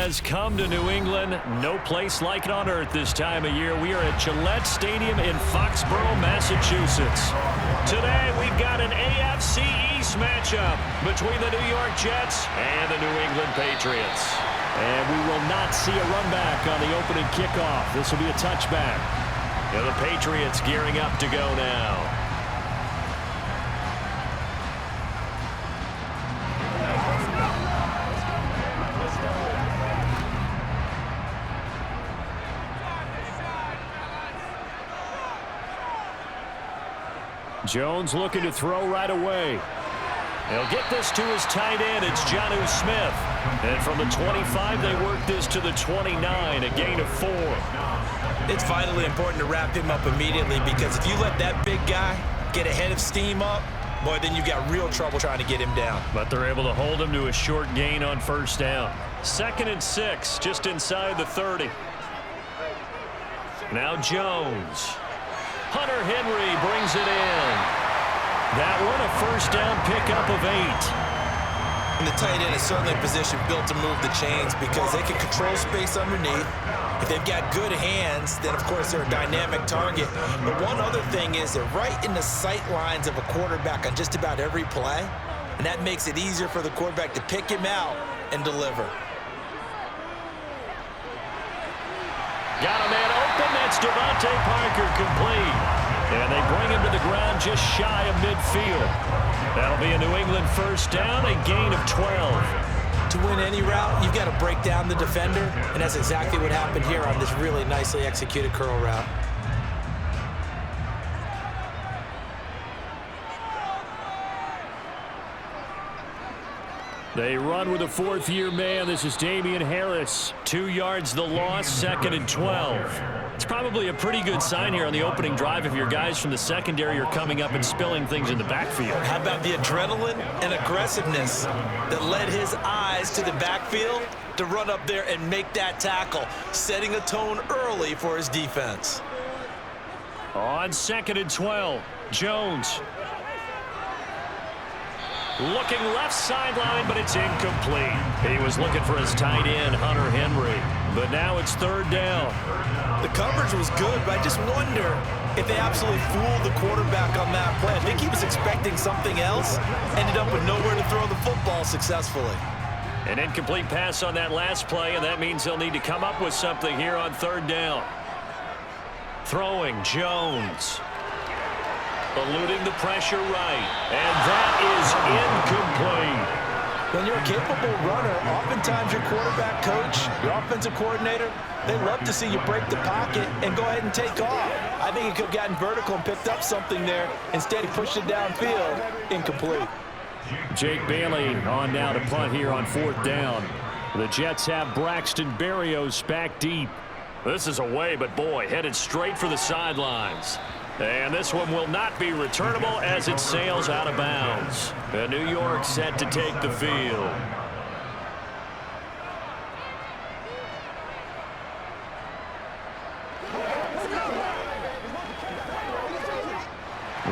has come to New England. No place like it on earth this time of year. We are at Gillette Stadium in Foxborough, Massachusetts. Today, we've got an AFC East matchup between the New York Jets and the New England Patriots. And we will not see a run back on the opening kickoff. This will be a touchback. And the Patriots gearing up to go now. Jones looking to throw right away. He'll get this to his tight end. It's Jonnu Smith. And from the 25, they work this to the 29, a gain of 4. It's vitally important to wrap him up immediately, because if you let that big guy get ahead of steam up, boy, then you got real trouble trying to get him down. But they're able to hold him to a short gain on first down. 2nd and 6, just inside the 30. Now Jones. Hunter Henry brings it in. That one a first down pickup of 8. And the tight end is certainly a position built to move the chains because they can control space underneath. If they've got good hands, then of course they're a dynamic target. But one other thing is they're right in the sight lines of a quarterback on just about every play. And that makes it easier for the quarterback to pick him out and deliver. Got a man open. That's Devontae Parker complete. And they bring him to the ground just shy of midfield. That'll be a New England first down, a gain of 12. To win any route, you've got to break down the defender, and that's exactly what happened here on this really nicely executed curl route. They run with a 4th-year man. This is Damian Harris. 2 yards the loss, 2nd and 12. It's probably a pretty good sign here on the opening drive if your guys from the secondary are coming up and spilling things in the backfield. How about the adrenaline and aggressiveness that led his eyes to the backfield to run up there and make that tackle, setting a tone early for his defense. On 2nd and 12, Jones. Looking left sideline, but it's incomplete. He was looking for his tight end, Hunter Henry. But now it's 3rd down. The coverage was good, but I just wonder if they absolutely fooled the quarterback on that play. I think he was expecting something else, ended up with nowhere to throw the football successfully. An incomplete pass on that last play, and that means they'll need to come up with something here on 3rd down. Throwing, Jones. Eluding the pressure right. And that is incomplete. When you're a capable runner, oftentimes your quarterback coach, your offensive coordinator, they love to see you break the pocket and go ahead and take off. I think he could have gotten vertical and picked up something there. Instead, he pushed it downfield. Incomplete. Jake Bailey on now to punt here on 4th down. The Jets have Braxton Berrios back deep. This is away, but boy, headed straight for the sidelines. And this one will not be returnable as it sails out of bounds. And New York set to take the field.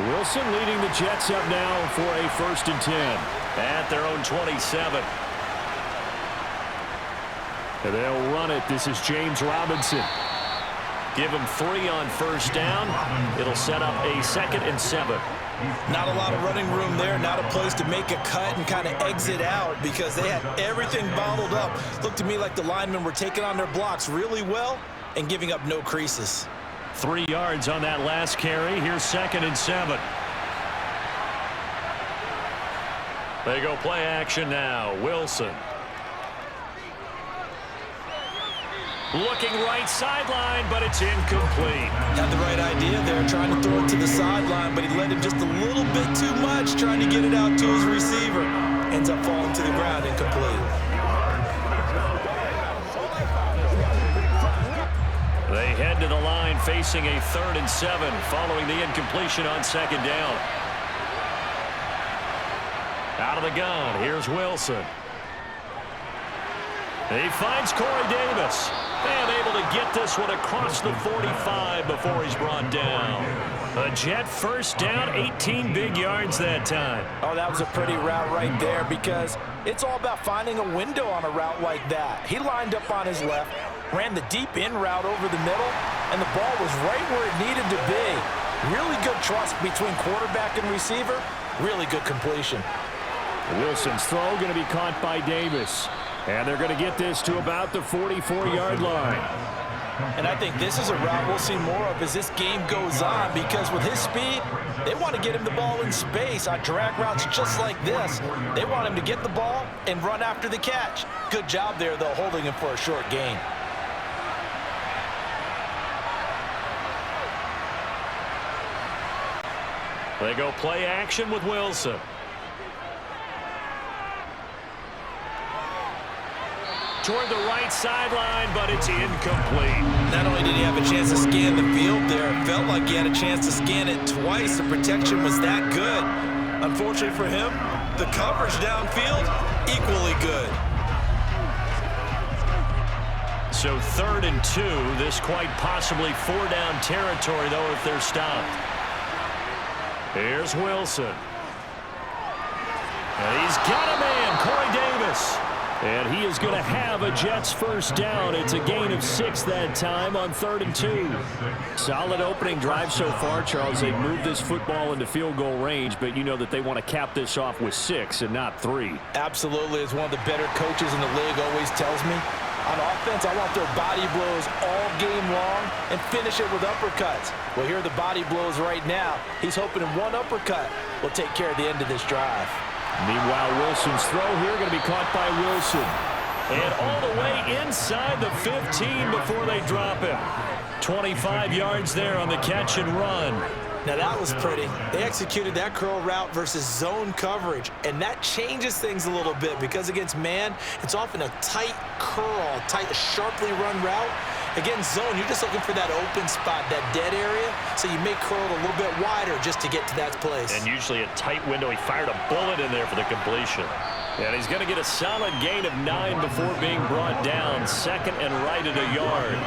Wilson leading the Jets up now for a 1st and 10 at their own 27. And they'll run it. This is James Robinson. Give him 3 on first down. It'll set up a 2nd and 7. Not a lot of running room there. Not a place to make a cut and kind of exit out because they had everything bottled up. Looked to me like the linemen were taking on their blocks really well and giving up no creases. 3 yards on that last carry. Here's 2nd and 7. They go play action now. Wilson. Looking right sideline, but it's incomplete. Had the right idea there, trying to throw it to the sideline, but he let him just a little bit too much, trying to get it out to his receiver. Ends up falling to the ground, incomplete. They head to the line facing a 3rd and 7 following the incompletion on 2nd down. Out of the gun, here's Wilson. He finds Corey Davis. And able to get this one across the 45 before he's brought down. A Jet first down, 18 big yards that time. Oh, that was a pretty route right there because It's all about finding a window on a route like that. He lined up on his left, ran the deep in route over the middle, and the ball was right where it needed to be. Really good trust between quarterback and receiver. Really good completion. Wilson's throw going to be caught by Davis. And they're going to get this to about the 44-yard line. And I think this is a route we'll see more of as this game goes on, because with his speed, they want to get him the ball in space on drag routes just like this. They want him to get the ball and run after the catch. Good job there, though, holding him for a short gain. They go play action with Wilson. Toward the right sideline, but it's incomplete. Not only did he have a chance to scan the field there, it felt like he had a chance to scan it twice. The protection was that good. Unfortunately for him, the coverage downfield, equally good. So 3rd and 2, this quite possibly 4-down territory, though, if they're stopped. Here's Wilson. And he's got a man, Corey Davis. And he is going to have a Jets first down. It's a gain of 6 that time on 3rd and 2. Solid opening drive so far, Charles. They've moved this football into field goal range, but you know that they want to cap this off with 6 and not 3. Absolutely. As one of the better coaches in the league always tells me, on offense, I want their body blows all game long and finish it with uppercuts. Well, here are the body blows right now. He's hoping one uppercut will take care of the end of this drive. Meanwhile, Wilson's throw here going to be caught by Wilson. And all the way inside the 15 before they drop him. 25 yards there on the catch and run. Now that was pretty. They executed that curl route versus zone coverage, and that changes things a little bit because against man, it's often a tight curl, sharply run route. Against zone, you're just looking for that open spot, that dead area, so you may curl it a little bit wider just to get to that place. And usually a tight window. He fired a bullet in there for the completion. And he's going to get a solid gain of 9 before being brought down. 2nd and right at a yard.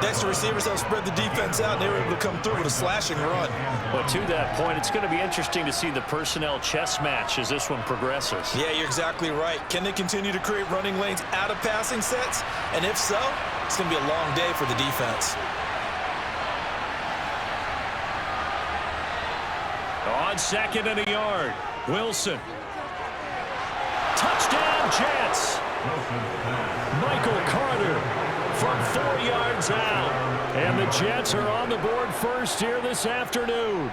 Next, the receivers have spread the defense out, and they were able to come through with a slashing run. But to that point, it's going to be interesting to see the personnel chess match as this one progresses. Yeah, you're exactly right. Can they continue to create running lanes out of passing sets? And if so, it's going to be a long day for the defense. On 2nd and a yard, Wilson. Touchdown, Jets. Michael Carter from 4 yards out. And the Jets are on the board first here this afternoon.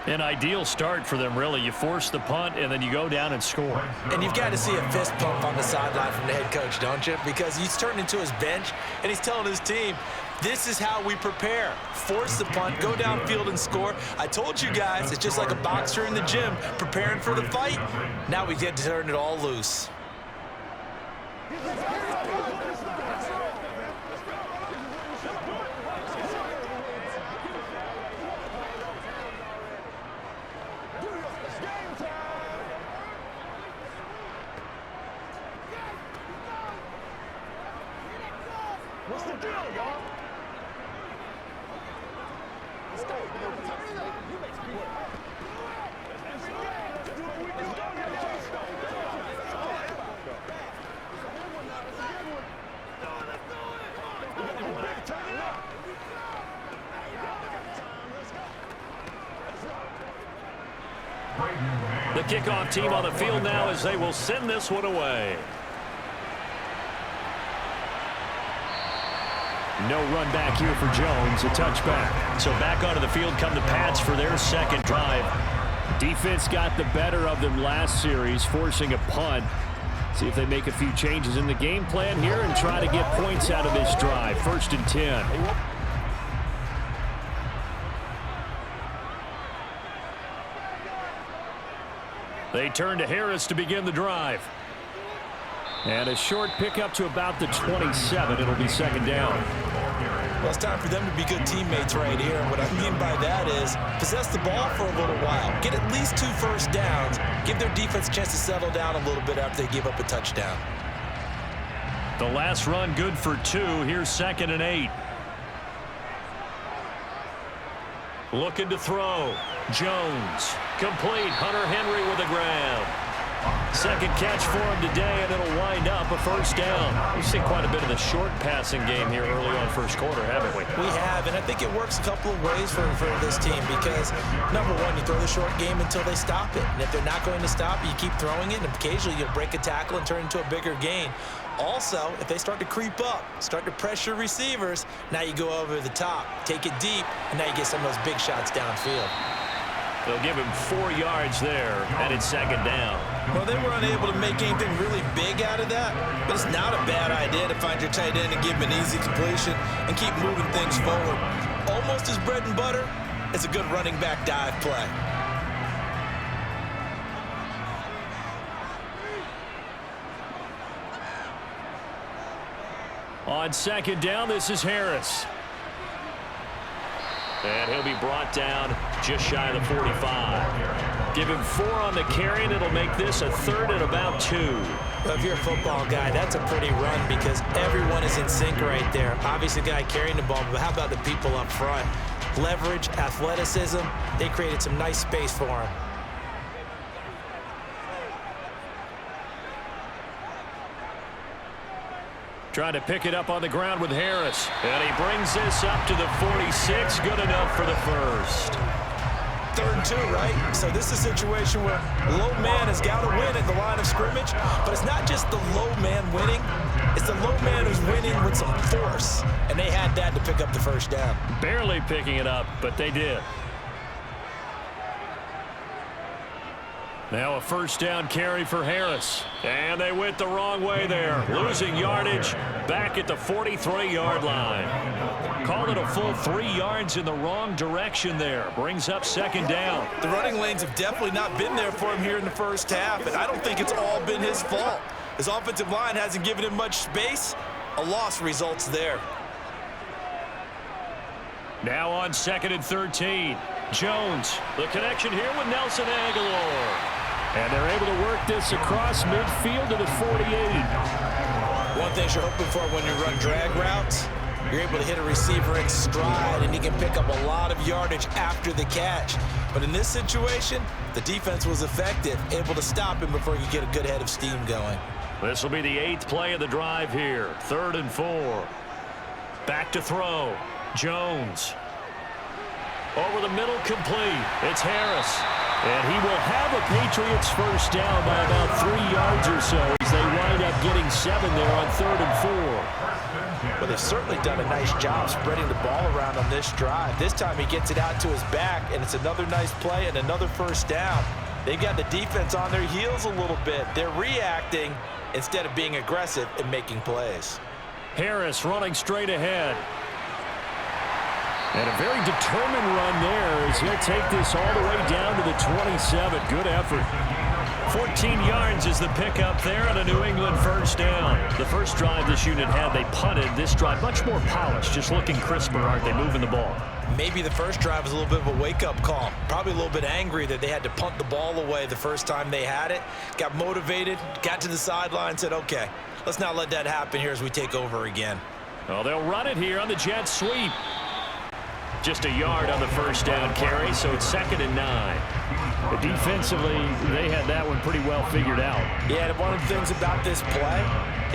An ideal start for them, really. You force the punt, and then you go down and score. And you've got to see a fist pump on the sideline from the head coach, don't you? Because he's turned into his bench, and he's telling his team, this is how we prepare. Force the punt, go downfield and score. I told you guys, it's just like a boxer in the gym preparing for the fight. Now we get to turn it all loose. What's the deal, y'all? Let's go. The kickoff team on the field now as they will send this one away. No run back here for Jones, a touchback. So back onto the field come the Pats for their second drive. Defense got the better of them last series, forcing a punt. See if they make a few changes in the game plan here and try to get points out of this drive. 1st and 10. They turn to Harris to begin the drive. And a short pickup to about the 27. It'll be 2nd down. Well, it's time for them to be good teammates right here. And what I mean by that is possess the ball for a little while. Get at least 2 first downs. Give their defense a chance to settle down a little bit after they give up a touchdown. The last run good for 2. Here's 2nd and 8. Looking to throw. Jones. Complete. Hunter Henry with a grab. Second catch for him today, and it'll wind up a first down. We've seen quite a bit of the short passing game here early on first quarter, haven't we? We have, and I think it works a couple of ways for this team because, number one, you throw the short game until they stop it. And if they're not going to stop it, you keep throwing it, and occasionally you'll break a tackle and turn it into a bigger gain. Also, if they start to creep up, start to pressure receivers, now you go over the top, take it deep, and now you get some of those big shots downfield. They'll give him 4 yards there, and it's second down. Well, they were unable to make anything really big out of that, but it's not a bad idea to find your tight end and give him an easy completion and keep moving things forward. Almost as bread and butter, it's a good running back dive play. On second down, this is Harris. And he'll be brought down just shy of the 45. Give him 4 on the carry, and it'll make this a third and about 2. Well, if you're a football guy, that's a pretty run because everyone is in sync right there. Obviously, the guy carrying the ball, but how about the people up front? Leverage, athleticism, they created some nice space for him. Trying to pick it up on the ground with Harris. And he brings this up to the 46. Good enough for the first. 3rd and 2, right? So this is a situation where low man has got to win at the line of scrimmage, but it's not just the low man winning. It's the low man who's winning with some force, and they had that to pick up the first down. Barely picking it up, but they did. Now a first down carry for Harris. And they went the wrong way there. Losing yardage back at the 43-yard line. Called it a full 3 yards in the wrong direction there. Brings up second down. The running lanes have definitely not been there for him here in the first half, and I don't think it's all been his fault. His offensive line hasn't given him much space. A loss results there. Now on 2nd and 13. Jones, the connection here with Nelson Aguilar. And they're able to work this across midfield to the 48. One thing you're hoping for when you run drag routes, you're able to hit a receiver in stride, and he can pick up a lot of yardage after the catch. But in this situation, the defense was effective, able to stop him before he could get a good head of steam going. This will be the 8th play of the drive here. 3rd and 4. Back to throw. Jones. Over the middle, complete. It's Harris. And he will have a Patriots first down by about 3 yards or so as they wind up getting 7 there on 3rd and 4. Well, they've certainly done a nice job spreading the ball around on this drive. This time he gets it out to his back, and it's another nice play and another first down. They've got the defense on their heels a little bit. They're reacting instead of being aggressive and making plays. Harris running straight ahead. And a very determined run there as he'll take this all the way down to the 27. Good effort. 14 yards is the pickup there on a New England first down. The first drive this unit had, they punted. This drive, much more polished, just looking crisper, aren't they, moving the ball? Maybe the first drive was a little bit of a wake-up call. Probably a little bit angry that they had to punt the ball away the first time they had it. Got motivated, got to the sideline, said, okay, let's not let that happen here as we take over again. Well, they'll run it here on the jet sweep. Just a yard on the first down carry, so it's 2nd and 9. Defensively, they had that one pretty well figured out. Yeah, and one of the things about this play,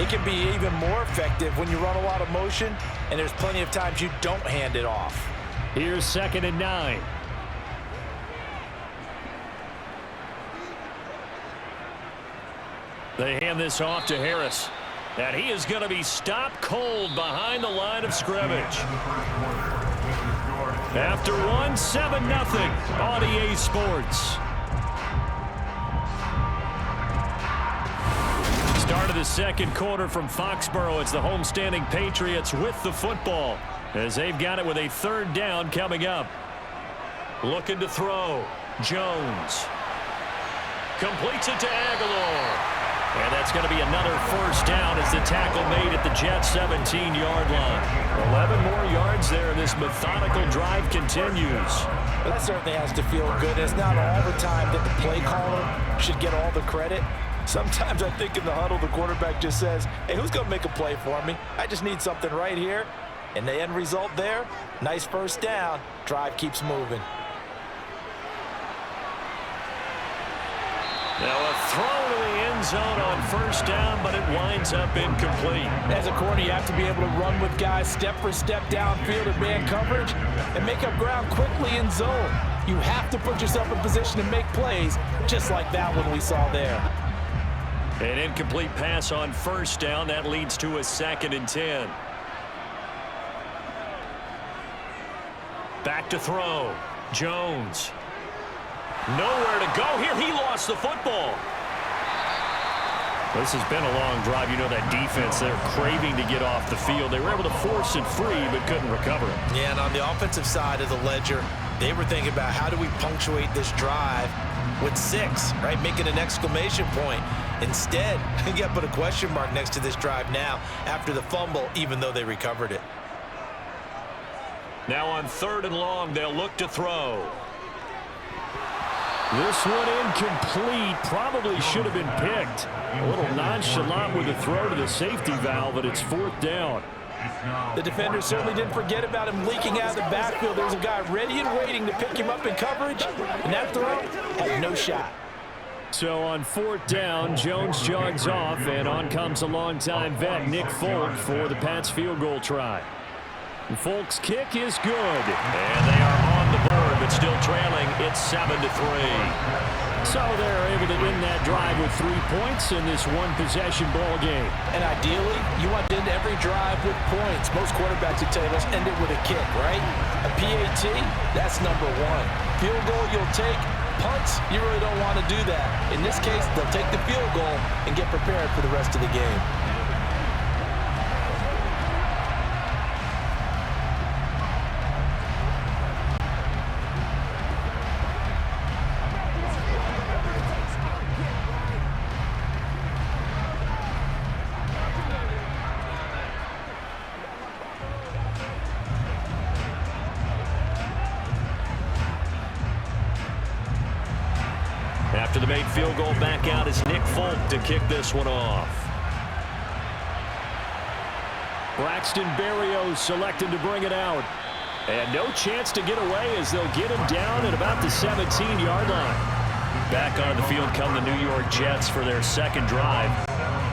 it can be even more effective when you run a lot of motion, and there's plenty of times you don't hand it off. Here's 2nd and 9. They hand this off to Harris. And he is going to be stopped cold behind the line of scrimmage. After 7-0 on EA Sports. Start of the second quarter from Foxborough. It's the homestanding Patriots with the football as they've got it with a 3rd down coming up. Looking to throw. Jones. Completes it to Aguilar. And that's going to be another first down as the tackle made at the Jets' 17-yard line. 11 more yards there. This methodical drive continues. Well, that certainly has to feel good. It's not all the time that the play caller should get all the credit. Sometimes I think in the huddle, the quarterback just says, hey, who's going to make a play for me? I just need something right here. And the end result there, nice first down. Drive keeps moving. Now a throw to the end zone on first down, but it winds up incomplete. As a corner, you have to be able to run with guys step for step downfield in man coverage and make up ground quickly in zone. You have to put yourself in position to make plays, just like that one we saw there. An incomplete pass on first down. That leads to a 2nd and 10. Back to throw. Jones. Nowhere to go here. He lost the football. This has been a long drive. You know that defense, they're craving to get off the field. They were able to force it free, but couldn't recover it. Yeah, and on the offensive side of the ledger, they were thinking about how do we punctuate this drive with 6, right? Making an exclamation point. Instead, you got to put a question mark next to this drive now after the fumble, even though they recovered it. Now on 3rd and long, they'll look to throw. This one incomplete. Probably should have been picked. A little nonchalant with the throw to the safety valve, but it's 4th down. The defender certainly didn't forget about him leaking out of the backfield. There was a guy ready and waiting to pick him up in coverage, and that throw had no shot. So on 4th down, Jones jogs off, and on comes a longtime vet, Nick Folk, for the Pats field goal try. And Folk's kick is good. And they are on the board, but still trailing. It's 7-3. So they're able to end that drive with 3 points in this one-possession ball game. And ideally, you want to end every drive with points. Most quarterbacks would tell you, let's end it with a kick, right? A PAT, that's number 1. Field goal you'll take. Punts, you really don't want to do that. In this case, they'll take the field goal and get prepared for the rest of the game. After the made field goal, back out is Nick Folk to kick this one off. Braxton Berrios selected to bring it out. And no chance to get away as they'll get him down at about the 17-yard line. Back on the field come the New York Jets for their 2nd drive.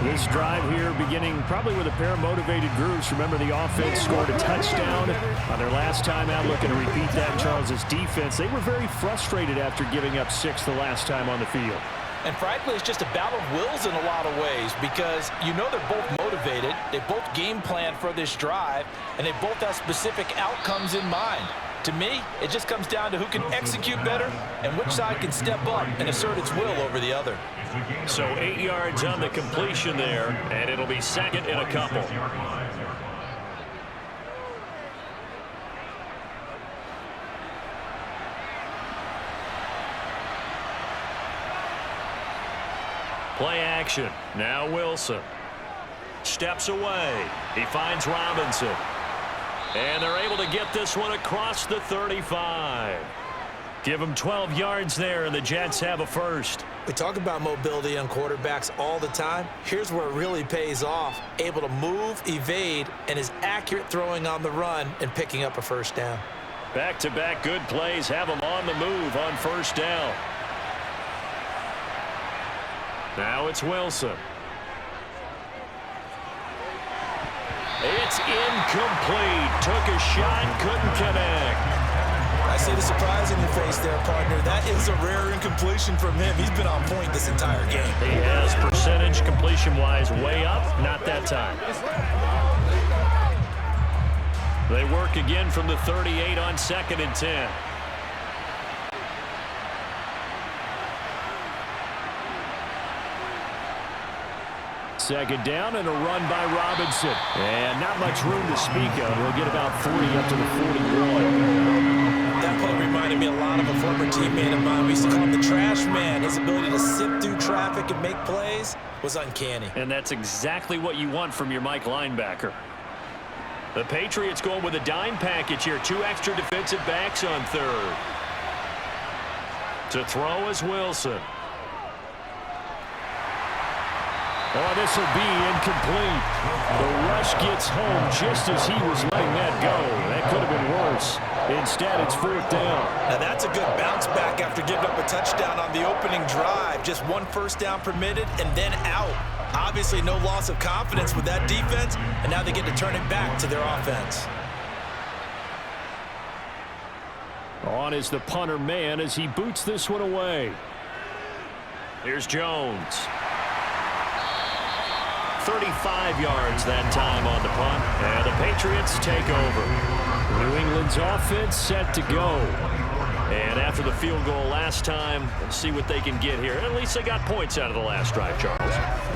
This drive here beginning probably with a pair of motivated groups. Remember, the offense scored a touchdown on their last time out, looking to repeat that in Charles's defense. They were very frustrated after giving up 6 the last time on the field. And frankly, it's just a battle of wills in a lot of ways because you know they're both motivated, they both game plan for this drive, and they both have specific outcomes in mind. To me, it just comes down to who can execute better and which side can step up and assert its will over the other. So 8 yards on the completion there, and it'll be 2nd and a couple. Play action. Now Wilson. Steps away. He finds Robinson. And they're able to get this one across the 35. Give them 12 yards there, and the Jets have a first. We talk about mobility on quarterbacks all the time. Here's where it really pays off. Able to move, evade, and is accurate throwing on the run and picking up a first down. Back-to-back good plays have them on the move on first down. Now it's Wilson. It's incomplete. Took a shot, couldn't connect. I see the surprise in your face there, partner. That is a rare incompletion from him. He's been on point this entire game. He has percentage completion-wise way up. Not that time. They work again from the 38 on 2nd and 10. Second down and a run by Robinson. And not much room to speak of. He'll get about 40 up to the 41. That play reminded me a lot of a former teammate of mine. We used to call him the trash man. His ability to sift through traffic and make plays was uncanny. And that's exactly what you want from your Mike linebacker. The Patriots going with a dime package here. 2 extra defensive backs on 3rd. To throw is Wilson. Oh, this will be incomplete. The rush gets home just as he was letting that go. That could have been worse. Instead, it's 4th down. Now, that's a good bounce back after giving up a touchdown on the opening drive. Just 1 first down permitted and then out. Obviously, no loss of confidence with that defense, and now they get to turn it back to their offense. On is the punter man as he boots this one away. Here's Jones. 35 yards that time on the punt, and the Patriots take over. New England's offense set to go. And after the field goal last time, let's see what they can get here. At least they got points out of the last drive, Charles.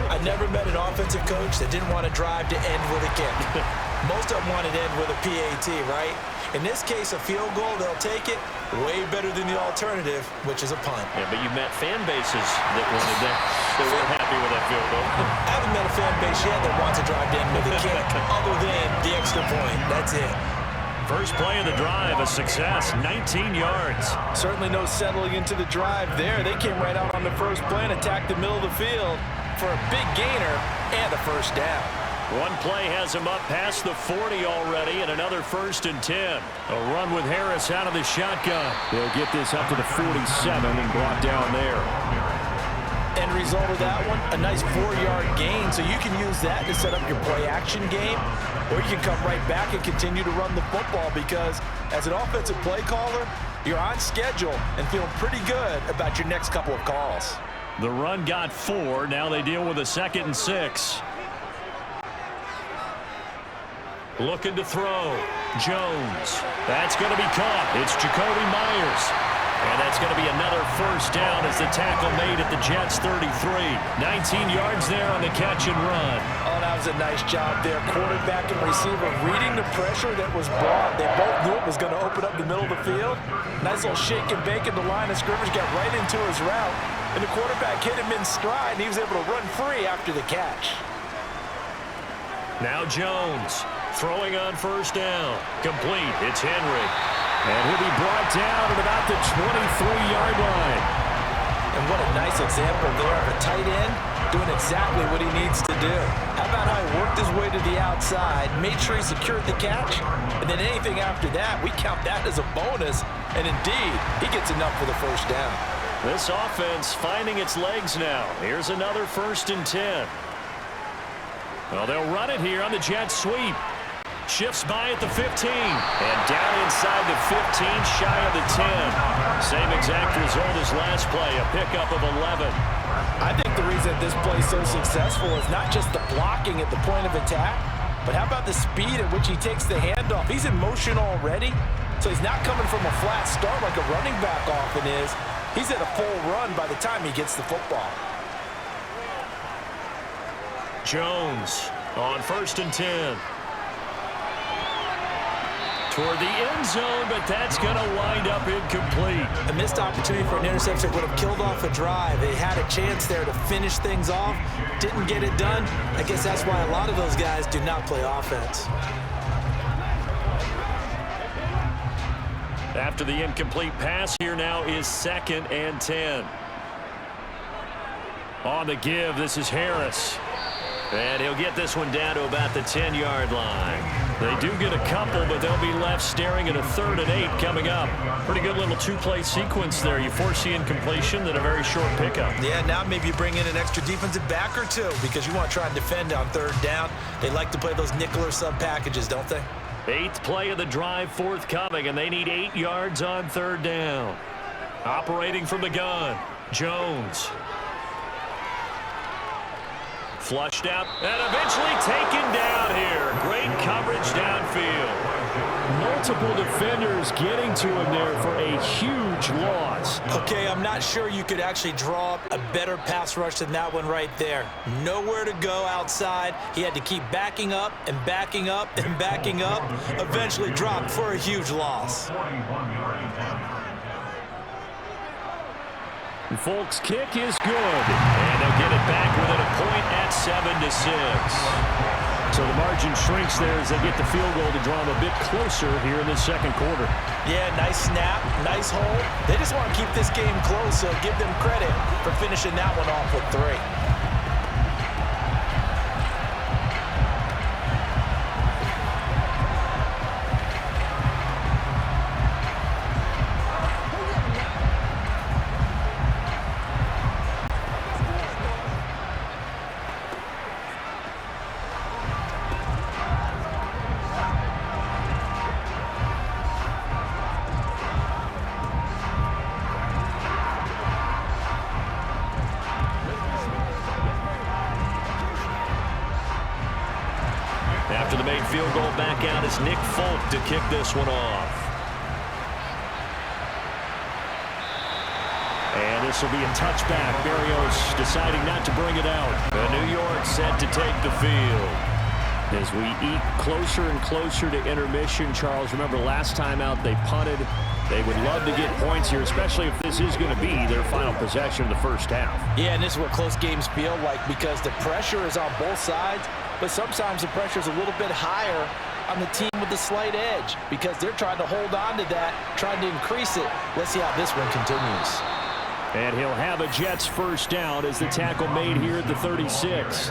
I never met an offensive coach that didn't want to drive to end with a kick. Most of them want to end with a PAT, right? In this case, a field goal, they'll take it way better than the alternative, which is a punt. Yeah, but you met fan bases that wanted that. They weren't happy with that field goal. I haven't met a fan base yet that wants to drive to end with a kick other than the extra point. That's it. First play of the drive, a success, 19 yards. Certainly no settling into the drive there. They came right out on the first play and attacked the middle of the field for a big gainer and a first down. One play has him up past the 40 already, and another 1st and 10. A run with Harris out of the shotgun. They'll get this up to the 47 and brought down there. End result of that one, a nice 4-yard gain, so you can use that to set up your play-action game, or you can come right back and continue to run the football because as an offensive play caller, you're on schedule and feeling pretty good about your next couple of calls. The run got 4. Now they deal with a 2nd and 6. Looking to throw. Jones. That's going to be caught. It's Jacoby Myers. And that's going to be another first down as the tackle made at the Jets' 33. 19 yards there on the catch and run. Oh, that was a nice job there. Quarterback and receiver reading the pressure that was brought. They both knew it was going to open up the middle of the field. Nice little shake and bake in the line of scrimmage, got right into his route. And the quarterback hit him in stride, and he was able to run free after the catch. Now Jones throwing on first down. Complete. It's Henry. And he'll be brought down at about the 23-yard line. And what a nice example there of a tight end doing exactly what he needs to do. How about how he worked his way to the outside, made sure he secured the catch, and then anything after that, we count that as a bonus. And indeed, he gets enough for the first down. This offense finding its legs now. Here's another 1st and 10. Well, they'll run it here on the Jets sweep. Shifts by at the 15. And down inside the 15, shy of the 10. Same exact result as last play, a pickup of 11. I think the reason this play is so successful is not just the blocking at the point of attack, but how about the speed at which he takes the handoff? He's in motion already, so he's not coming from a flat start like a running back often is. He's at a full run by the time he gets the football. Jones on 1st and 10. Toward the end zone, but that's going to wind up incomplete. A missed opportunity for an interception would have killed off a drive. They had a chance there to finish things off, didn't get it done. I guess that's why a lot of those guys do not play offense. After the incomplete pass, here now is 2nd and 10. On the give, this is Harris. And he'll get this one down to about the 10-yard line. They do get a couple, but they'll be left staring at a 3rd and 8 coming up. Pretty good little 2-play sequence there. You force the incompletion, then a very short pickup. Yeah, now maybe you bring in an extra defensive back or two because you want to try and defend on 3rd down. They like to play those nickel or sub packages, don't they? 8th play of the drive forthcoming, and they need 8 yards on 3rd down. Operating from the gun, Jones. Flushed out and eventually taken down here. Great coverage downfield. Multiple defenders getting to him there for a huge loss. Okay, I'm not sure you could actually draw up a better pass rush than that one right there. Nowhere to go outside. He had to keep backing up and backing up and backing up. Eventually dropped for a huge loss. Folks' kick is good, and they'll get it back within a point at 7-6. So the margin shrinks there as they get the field goal to draw them a bit closer here in the 2nd quarter. Yeah, nice snap, nice hold. They just want to keep this game close, so give them credit for finishing that one off with 3. After the made field goal, back out is Nick Folk to kick this one off. And this will be a touchback. Berrios deciding not to bring it out. New York set to take the field. As we eat closer and closer to intermission, Charles, remember last time out they punted. They would love to get points here, especially if this is going to be their final possession of the first half. Yeah, and this is what close games feel like because the pressure is on both sides, but sometimes the pressure is a little bit higher on the team with the slight edge because they're trying to hold on to that, trying to increase it. Let's see how this one continues. And he'll have a Jets first down as the tackle made here at the 36.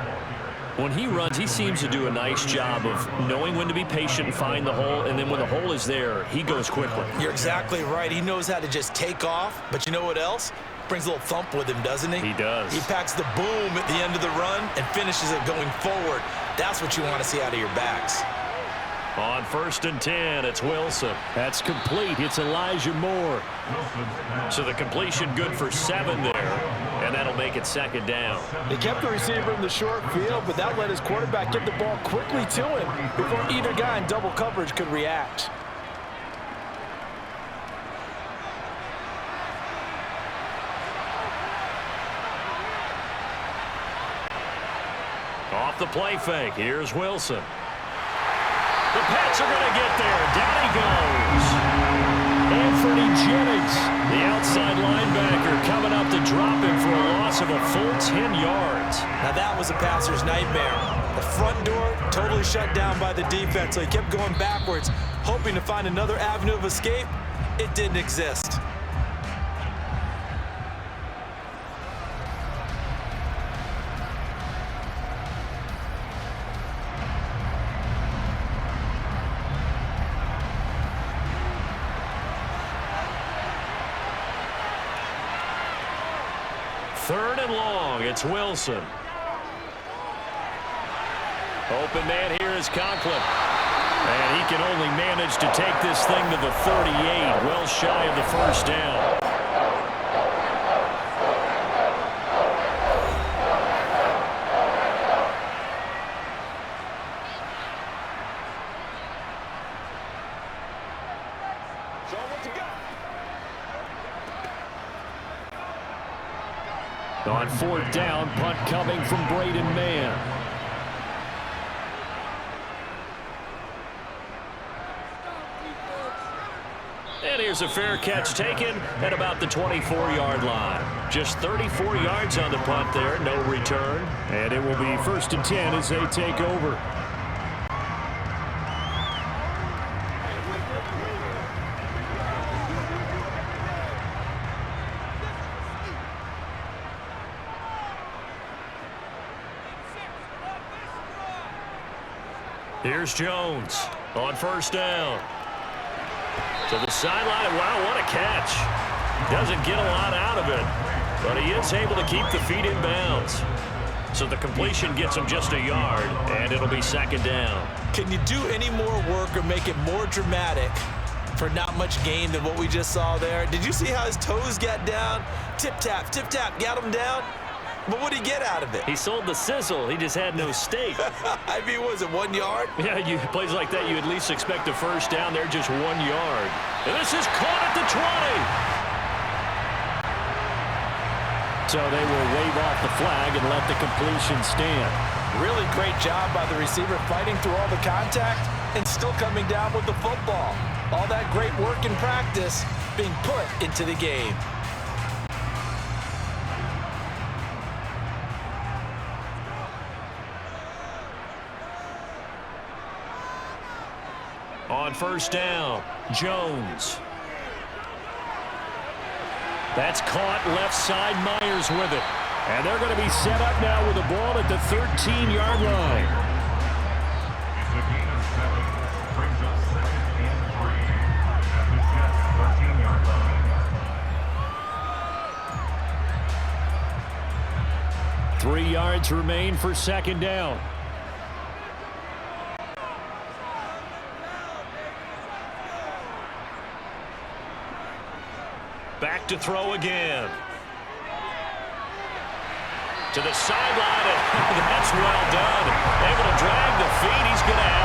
When he runs, he seems to do a nice job of knowing when to be patient and find the hole, and then when the hole is there, he goes quickly. You're exactly right. He knows how to just take off, but you know what else? Brings a little thump with him, doesn't he? He does. He packs the boom at the end of the run and finishes it going forward. That's what you want to see out of your backs. On 1st and 10, it's Wilson. That's complete. It's Elijah Moore. So the completion good for 7 there, and that'll make it 2nd down. They kept the receiver in the short field, but that let his quarterback get the ball quickly to him before either guy in double coverage could react. Off the play fake, here's Wilson. The Pats are going to get there. Down he goes. Anthony Jennings, the outside linebacker, coming up to drop him for a loss of a full 10 yards. Now that was a passer's nightmare. The front door totally shut down by the defense, so he kept going backwards, hoping to find another avenue of escape. It didn't exist. Third and long, it's Wilson. Open man here is Conklin. And he can only manage to take this thing to the 38, well shy of the first down. On 4th down, punt coming from Braden Mann. And here's a fair catch taken at about the 24-yard line. Just 34 yards on the punt there, no return. And it will be 1st and 10 as they take over. Here's Jones on 1st down. To the sideline. Wow, what a catch. Doesn't get a lot out of it, but he is able to keep the feet in bounds. So the completion gets him just a yard, and it'll be 2nd down. Can you do any more work or make it more dramatic for not much gain than what we just saw there? Did you see how his toes got down? Tip-tap, got him down. But what did he get out of it? He sold the sizzle. He just had no steak. I mean, was it 1 yard? Yeah, plays like that, you at least expect a first down. They're just 1 yard. And this is caught at the 20. So they will wave off the flag and let the completion stand. Really great job by the receiver fighting through all the contact and still coming down with the football. All that great work in practice being put into the game. On 1st down, Jones. That's caught left side, Myers with it. And they're going to be set up now with the ball at the 13-yard line. Line. 3 yards remain for 2nd down. Back to throw again. To the sideline. That's well done. Able to drag the feet. He's going to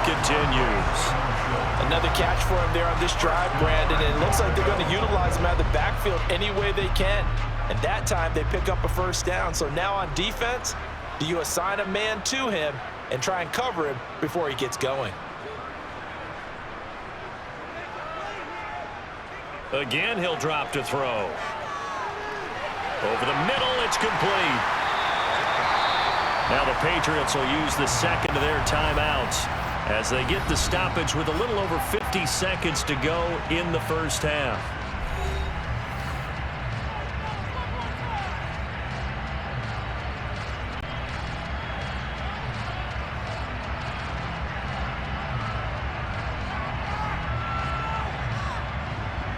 continues. Another catch for him there on this drive, Brandon, and it looks like they're going to utilize him out of the backfield any way they can. And that time they pick up a first down. So now on defense, do you assign a man to him and try and cover him before he gets going? Again, he'll drop to throw. Over the middle, it's complete. Now the Patriots will use the second of their timeouts as they get the stoppage with a little over 50 seconds to go in the first half.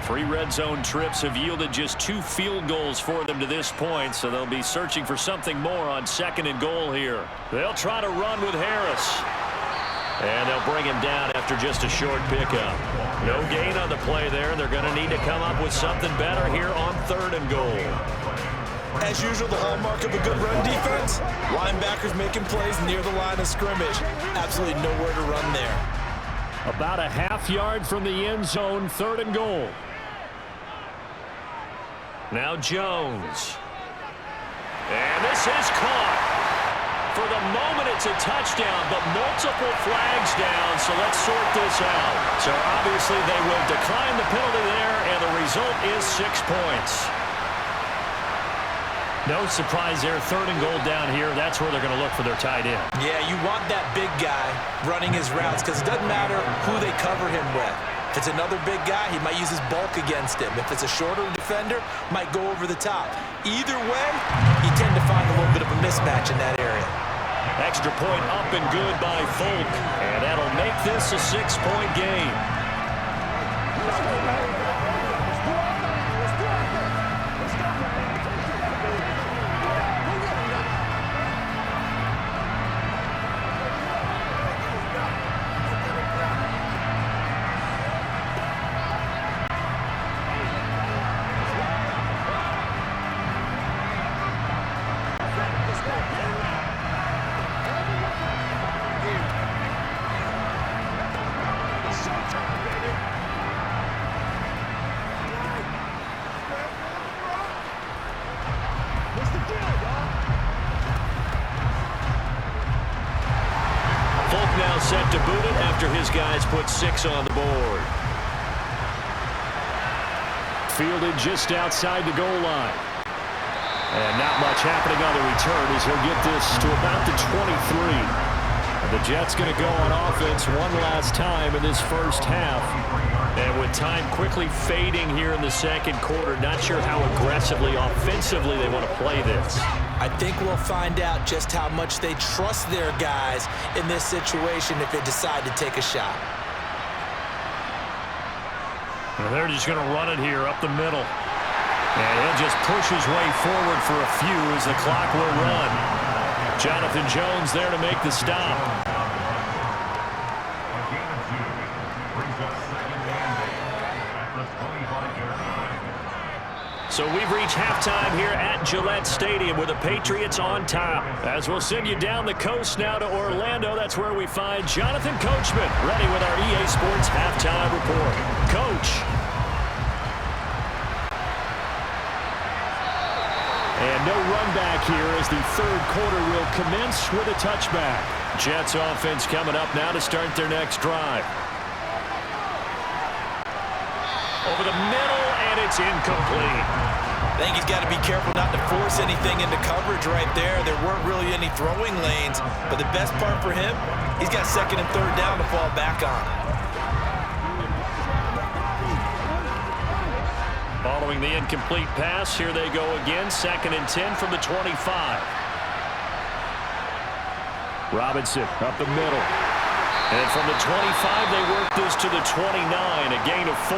Three red zone trips have yielded just 2 field goals for them to this point, so they'll be searching for something more on second and goal here. They'll try to run with Harris. And they'll bring him down after just a short pickup. No gain on the play there. They're going to need to come up with something better here on third and goal. As usual, the hallmark of a good run defense, linebackers making plays near the line of scrimmage. Absolutely nowhere to run there. About a half yard from the end zone, third and goal. Now Jones. And this is caught. For the moment, it's a touchdown, but multiple flags down, so let's sort this out. So obviously they will decline the penalty there, and the result is 6 points. No surprise there, third and goal down here. That's where they're going to look for their tight end. Yeah, you want that big guy running his routes because it doesn't matter who they cover him with. If it's another big guy, he might use his bulk against him. If it's a shorter defender, might go over the top. Either way, you tend to find a little bit of a mismatch in that area. Extra point up and good by Folk, and that'll make this a 6-point game. Set to boot it after his guys put 6 on the board. Fielded just outside the goal line. And not much happening on the return as he'll get this to about the 23. And the Jets going to go on offense one last time in this first half. And with time quickly fading here in the second quarter, not sure how aggressively, offensively they want to play this. I think we'll find out just how much they trust their guys in this situation if they decide to take a shot. And they're just going to run it here up the middle. And he'll just push his way forward for a few as the clock will run. Jonathan Jones there to make the stop. So we've reached halftime here at Gillette Stadium with the Patriots on top. As we'll send you down the coast now to Orlando, that's where we find Jonathan Coachman ready with our EA Sports halftime report. Coach. And no run back here as the third quarter will commence with a touchback. Jets offense coming up now to start their next drive. Over the middle, and it's incomplete. I think he's got to be careful not to force anything into coverage right there. There weren't really any throwing lanes, but the best part for him, he's got second and third down to fall back on. Following the incomplete pass, here they go again, second and 10 from the 25. Robinson up the middle. And from the 25, they work this to the 29, a gain of 4.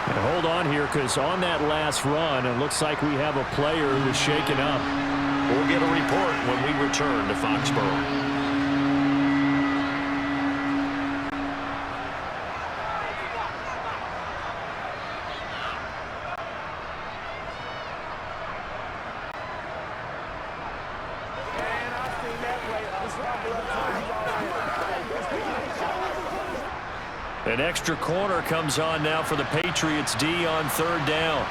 And hold on here, because on that last run, it looks like we have a player who's shaken up. We'll get a report when we return to Foxborough. Man, I've seen that play. An extra corner comes on now for the Patriots D on third down.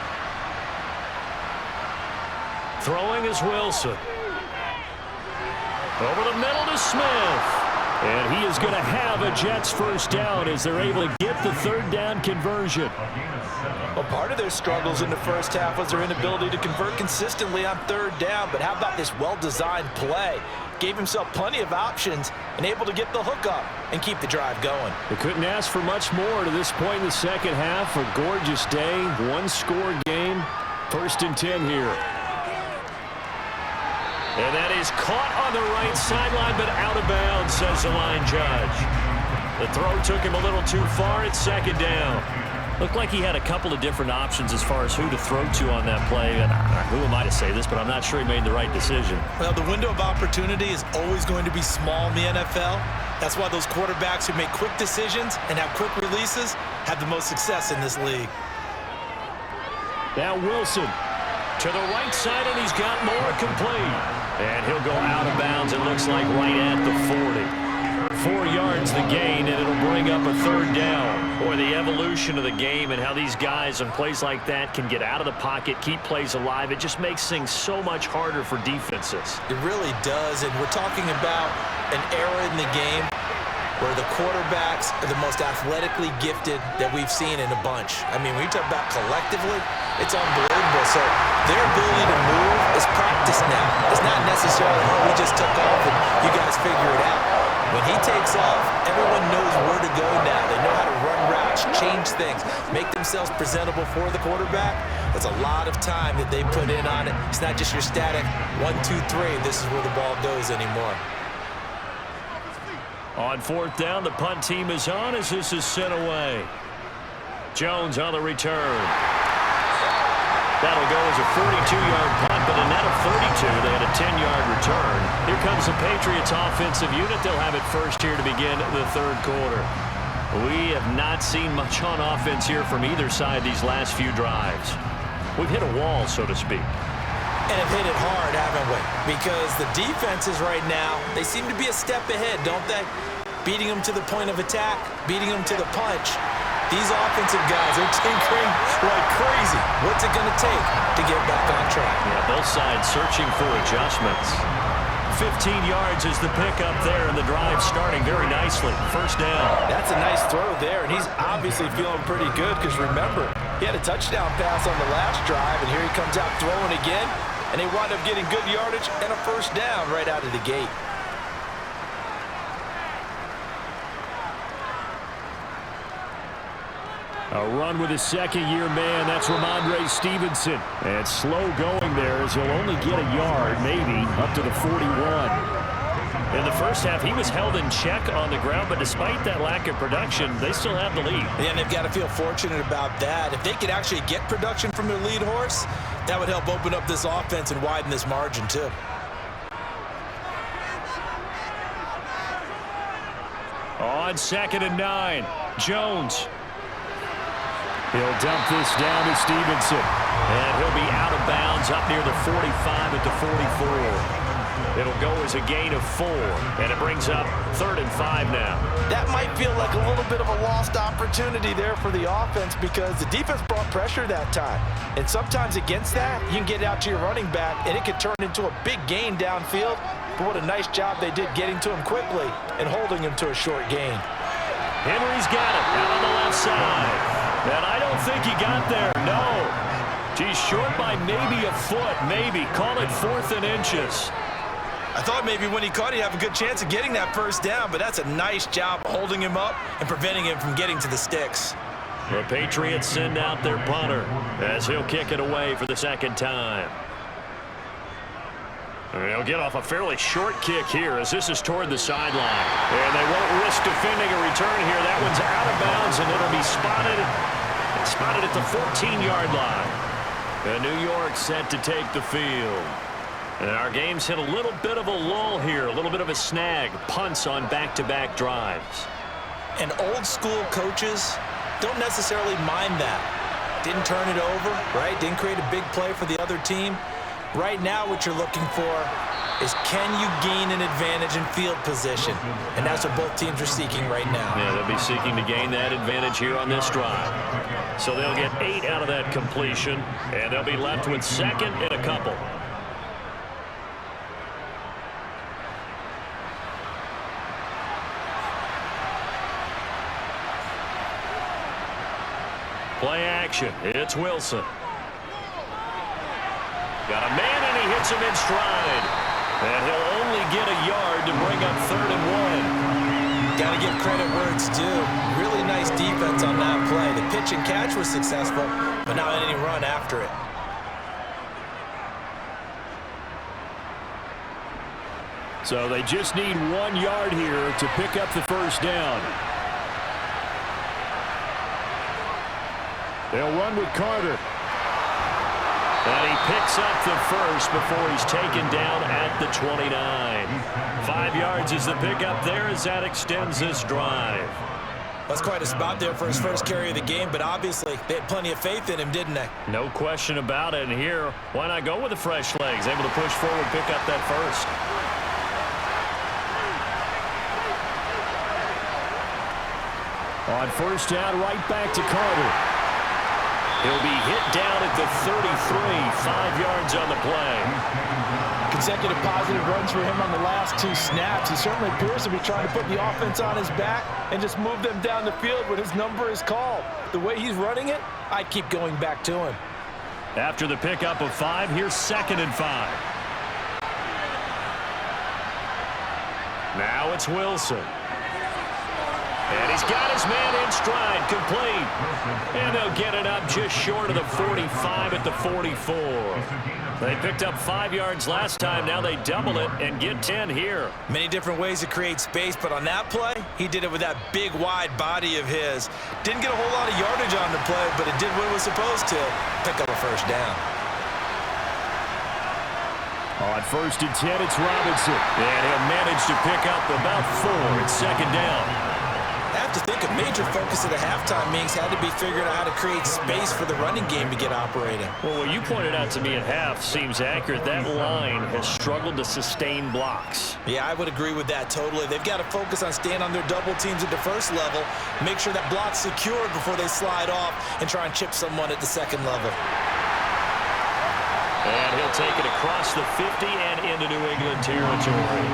Throwing is Wilson. Over the middle to Smith. And he is going to have a Jets first down as they're able to get the third down conversion. Well, part of their struggles in the first half was their inability to convert consistently on third down. But how about this well-designed play? Gave himself plenty of options and able to get the hook up and keep the drive going. They couldn't ask for much more to this point in the second half. A gorgeous day, one-score game. 1st and 10 here. And that is caught on the right sideline, but out of bounds, says the line judge. The throw took him a little too far at second down. Looked like he had a couple of different options as far as who to throw to on that play. And who am I to say this, but I'm not sure he made the right decision. Well, the window of opportunity is always going to be small in the NFL. That's why those quarterbacks who make quick decisions and have quick releases have the most success in this league. Now Wilson to the right side, and he's got more complete. And he'll go out of bounds, it looks like, right at the 40. 4 yards the gain, and it'll bring up a third down. Boy, the evolution of the game and how these guys on plays like that can get out of the pocket, keep plays alive, it just makes things so much harder for defenses. It really does, and we're talking about an era in the game where the quarterbacks are the most athletically gifted that we've seen in a bunch. I mean, when you talk about collectively, it's unbelievable. So their ability to move is practiced now. It's not necessarily, oh, we just took off and you guys figure it out. When he takes off, everyone knows where to go now. They know how to run routes, change things, make themselves presentable for the quarterback. That's a lot of time that they put in on it. It's not just your static 1, 2, 3, this is where the ball goes anymore. On 4th down, the punt team is on as this is sent away. Jones on the return. That'll go as a 42-yard punt, but a net of 32. They had a 10-yard return. Here comes the Patriots offensive unit. They'll have it first here to begin the third quarter. We have not seen much on offense here from either side these last few drives. We've hit a wall, so to speak. And have hit it hard, haven't we? Because the defenses right now, they seem to be a step ahead, don't they? Beating them to the point of attack, beating them to the punch. These offensive guys are tinkering like crazy. What's it going to take to get back on track? Yeah, both sides searching for adjustments. 15 yards is the pickup there, and the drive starting very nicely. First down. That's a nice throw there, and he's obviously feeling pretty good because, remember, he had a touchdown pass on the last drive, and here he comes out throwing again, and they wind up getting good yardage and a first down right out of the gate. A run with his second-year man. That's Ramondre Stevenson. And slow going there as he'll only get a yard, maybe, up to the 41. In the first half, he was held in check on the ground, but despite that lack of production, they still have the lead. Yeah, and they've got to feel fortunate about that. If they could actually get production from their lead horse, that would help open up this offense and widen this margin, too. On 2nd and 9, Jones. He'll dump this down to Stevenson. And he'll be out of bounds up near the 45 at the 44. It'll go as a gain of 4. And it brings up 3rd and 5 now. That might feel like a little bit of a lost opportunity there for the offense because the defense brought pressure that time. And sometimes against that, you can get out to your running back, and it could turn into a big gain downfield. But what a nice job they did getting to him quickly and holding him to a short gain. Henry's got it out on the left side. And I don't think he got there, no. He's short by maybe a foot, maybe. Call it 4th and inches. I thought maybe when he caught it, he'd have a good chance of getting that first down, but that's a nice job holding him up and preventing him from getting to the sticks. The Patriots send out their punter as he'll kick it away for the second time. They'll get off a fairly short kick here as this is toward the sideline. And they won't risk defending a return here. That one's out of bounds, and it'll be spotted at the 14-yard line. And New York set to take the field. And our game's hit a little bit of a lull here, a little bit of a snag. Punts on back-to-back drives. And old-school coaches don't necessarily mind that. Didn't turn it over, right? Didn't create a big play for the other team. Right now, what you're looking for is can you gain an advantage in field position? And that's what both teams are seeking right now. Yeah, they'll be seeking to gain that advantage here on this drive. So they'll get 8 out of that completion, and they'll be left with second and a couple. Play action. It's Wilson. Got a man, and he hits him in stride. And he'll only get a yard to bring up 3rd and 1. Got to give credit where it's due. Really nice defense on that play. The pitch and catch was successful, but not any run after it. So they just need 1 yard here to pick up the first down. They'll run with Carter. And he picks up the first before he's taken down at the 29. 5 yards is the pickup there as that extends this drive. That's quite a spot there for his first carry of the game, but obviously they had plenty of faith in him, didn't they? No question about it. And here, why not go with the fresh legs? Able to push forward, pick up that first. On first down, right back to Carter. He'll be hit down at the 33, 5 yards on the play. Consecutive positive runs for him on the last 2 snaps. He certainly appears to be trying to put the offense on his back and just move them down the field when his number is called. The way he's running it, I keep going back to him. After the pickup of 5, here's 2nd and 5. Now it's Wilson. And he's got his man in stride, complete. And they'll get it up just short of the 45 at the 44. They picked up 5 yards last time. Now they double it and get 10 here. Many different ways to create space, but on that play, he did it with that big, wide body of his. Didn't get a whole lot of yardage on the play, but it did what it was supposed to. Pick up a first down. On 1st and 10, it's Robinson. And he'll manage to pick up about 4 at 2nd down. I have to think a major focus of the halftime meetings had to be figuring out how to create space for the running game to get operating. Well, what you pointed out to me at half seems accurate. That line has struggled to sustain blocks. Yeah, I would agree with that totally. They've got to focus on staying on their double teams at the first level, make sure that block's secured before they slide off and try and chip someone at the 2nd level. And he'll take it across the 50 and into New England territory.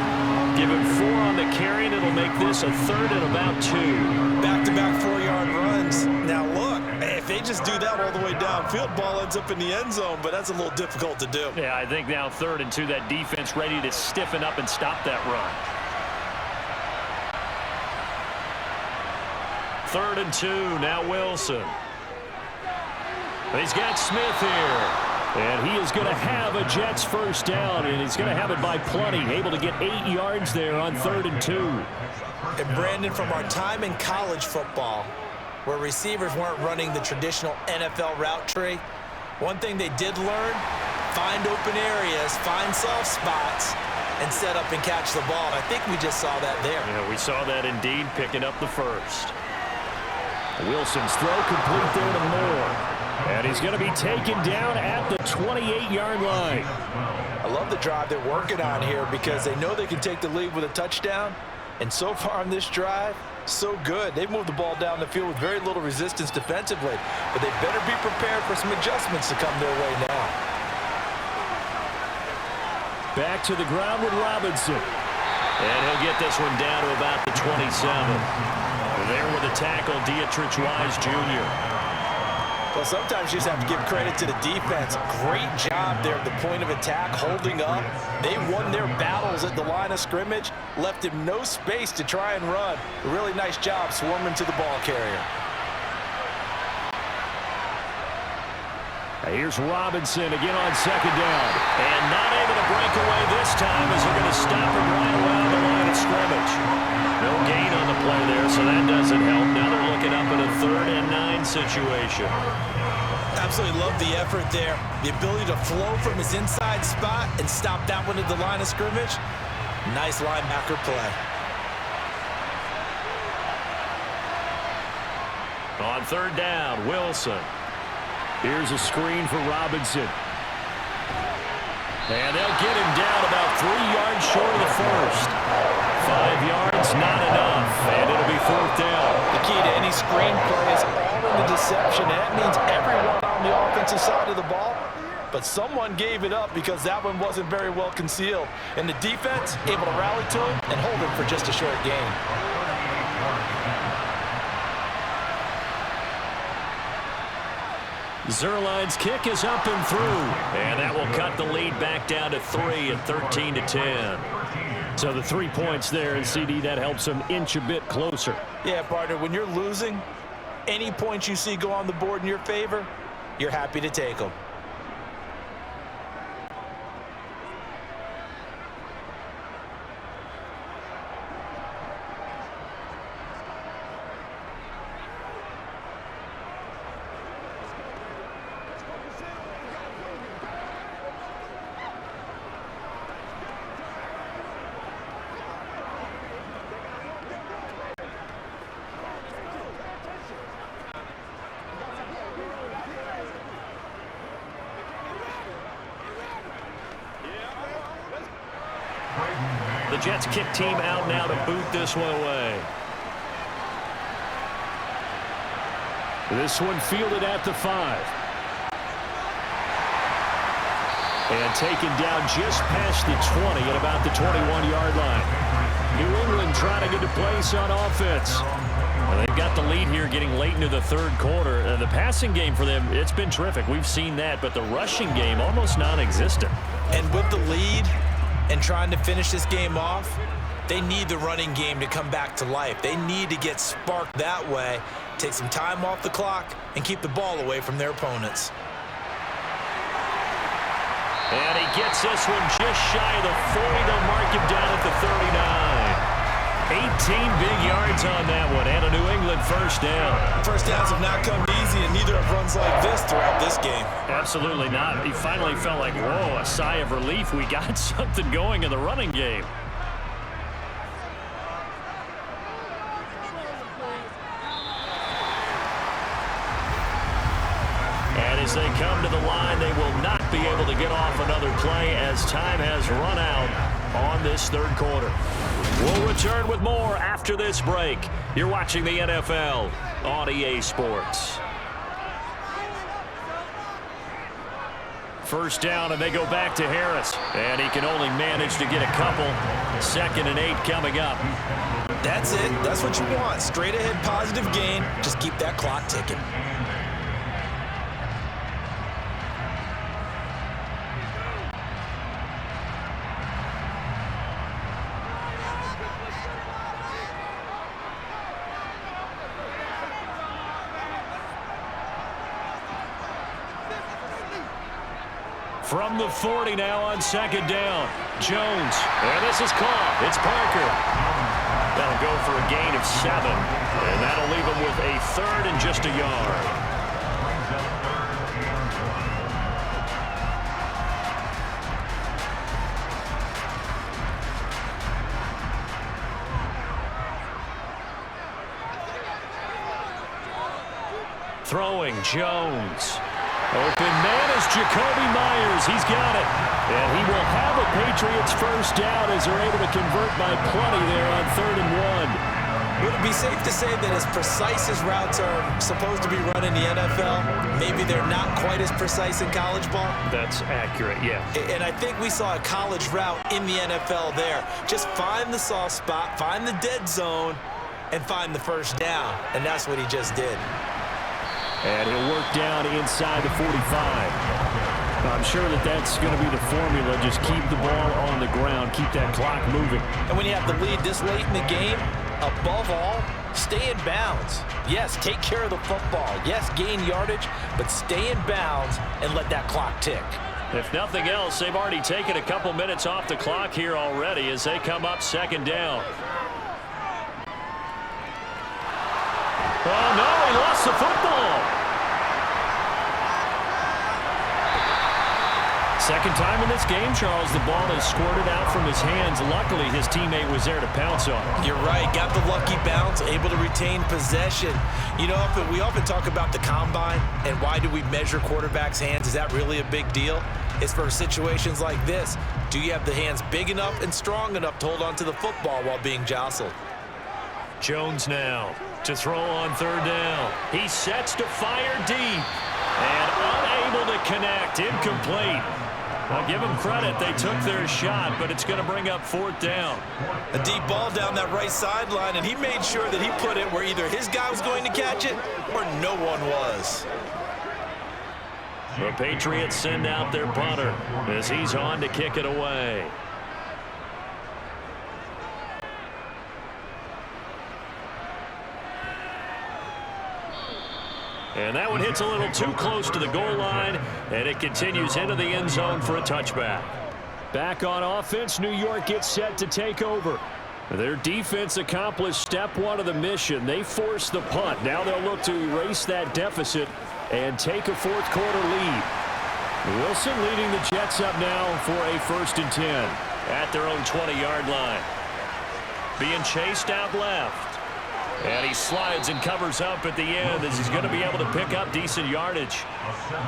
Give him 4 on the carry, and it'll make this a 3rd and about 2. Back-to-back 4-yard runs. Now, look, if they just do that all the way downfield, ball ends up in the end zone, but that's a little difficult to do. Yeah, I think now 3rd and 2, that defense ready to stiffen up and stop that run. 3rd and 2, now Wilson. He's got Smith here. And he is going to have a Jets first down, and he's going to have it by plenty. Able to get 8 yards there on 3rd and 2. And Brandon, from our time in college football, where receivers weren't running the traditional NFL route tree, one thing they did learn, find open areas, find soft spots, and set up and catch the ball. And I think we just saw that there. Yeah, we saw that indeed, picking up the first. Wilson's throw complete there to Moore. And he's going to be taken down at the 28-yard line. I love the drive they're working on here because they know they can take the lead with a touchdown. And so far on this drive, so good. They've moved the ball down the field with very little resistance defensively. But they better be prepared for some adjustments to come their way now. Back to the ground with Robinson. And he'll get this one down to about the 27. There with the tackle, Dietrich Wise Jr. Well, sometimes you just have to give credit to the defense. Great job there at the point of attack, holding up. They won their battles at the line of scrimmage, left him no space to try and run. A really nice job swarming to the ball carrier. Here's Robinson again on 2nd down. And not able to break away this time as they're going to stop him right around the line of scrimmage. No gain on the play there, so that doesn't help. Now they're looking up at a 3rd and 9 situation. Absolutely love the effort there. The ability to flow from his inside spot and stop that one at the line of scrimmage. Nice linebacker play. On 3rd down, Wilson. Here's a screen for Robinson. And they'll get him down about 3 short of the first. 5 yards, not enough, and it'll be 4th down. The key to any screenplay is all in the deception, and that means everyone on the offensive side of the ball. But someone gave it up because that one wasn't very well concealed. And the defense able to rally to him and hold him for just a short gain. Zerline's kick is up and through, and that will cut the lead back down to 3 at 13-10. So the 3 points there, and CD, that helps them inch a bit closer. Yeah, partner, when you're losing, any points you see go on the board in your favor, you're happy to take them. The Jets kick team out now to boot this one away. This one fielded at the 5. And taken down just past the 20 at about the 21-yard line. New England trying to get to place on offense. Well, they've got the lead here getting late into the 3rd quarter. The passing game for them, it's been terrific. We've seen that, but the rushing game almost non-existent. And with the lead and trying to finish this game off, they need the running game to come back to life. They need to get sparked that way, take some time off the clock, and keep the ball away from their opponents. And he gets this one just shy of the 40. They'll mark him down at the 39. 18 big yards on that one, and a New England first down. First downs have not come easy, and neither have runs like this throughout this game. Absolutely not. He finally felt like, whoa, a sigh of relief. We got something going in the running game. And as they come to the line, they will not be able to get off another play as time has run out on this 3rd quarter. We'll return with more after this break. You're watching the NFL on EA Sports. First down, and they go back to Harris. And he can only manage to get a couple. 2nd and 8 coming up. That's it. That's what you want. Straight ahead positive gain. Just keep that clock ticking. From the 40 now on 2nd down. Jones. And this is caught. It's Parker. That'll go for a gain of 7. And that'll leave him with a 3rd and just a yard. Throwing Jones. Open man is Jacoby Myers. He's got it. And he will have a Patriots first down as they're able to convert by plenty there on 3rd and 1. Would it be safe to say that as precise as routes are supposed to be run in the NFL, maybe they're not quite as precise in college ball? That's accurate, yeah. And I think we saw a college route in the NFL there. Just find the soft spot, find the dead zone, and find the first down. And that's what he just did. And he'll work down inside the 45. I'm sure that that's going to be the formula. Just keep the ball on the ground. Keep that clock moving. And when you have the lead this late in the game, above all, stay in bounds. Yes, take care of the football. Yes, gain yardage, but stay in bounds and let that clock tick. If nothing else, they've already taken a couple minutes off the clock here already as they come up 2nd down. Oh, no, he lost the football. Second time in this game, Charles, the ball is squirted out from his hands. Luckily, his teammate was there to pounce on it. You're right. Got the lucky bounce, able to retain possession. You know, we often talk about the combine and why do we measure quarterbacks' hands. Is that really a big deal? is for situations like this. Do you have the hands big enough and strong enough to hold on to the football while being jostled? Jones now to throw on third down. He sets to fire deep and unable to connect. Incomplete. I'll give them credit. They took their shot, but it's going to bring up fourth down. A deep ball down that right sideline, and he made sure that he put it where either his guy was going to catch it or no one was. The Patriots send out their punter as he's on to kick it away. And that one hits a little too close to the goal line, and it continues into the end zone for a touchback. Back on offense, New York gets set to take over. Their defense accomplished step one of the mission. They forced the punt. Now they'll look to erase that deficit and take a fourth quarter lead. Wilson leading the Jets up now for a 1st and 10 at their own 20-yard line. Being chased out left. And he slides and covers up at the end as he's going to be able to pick up decent yardage.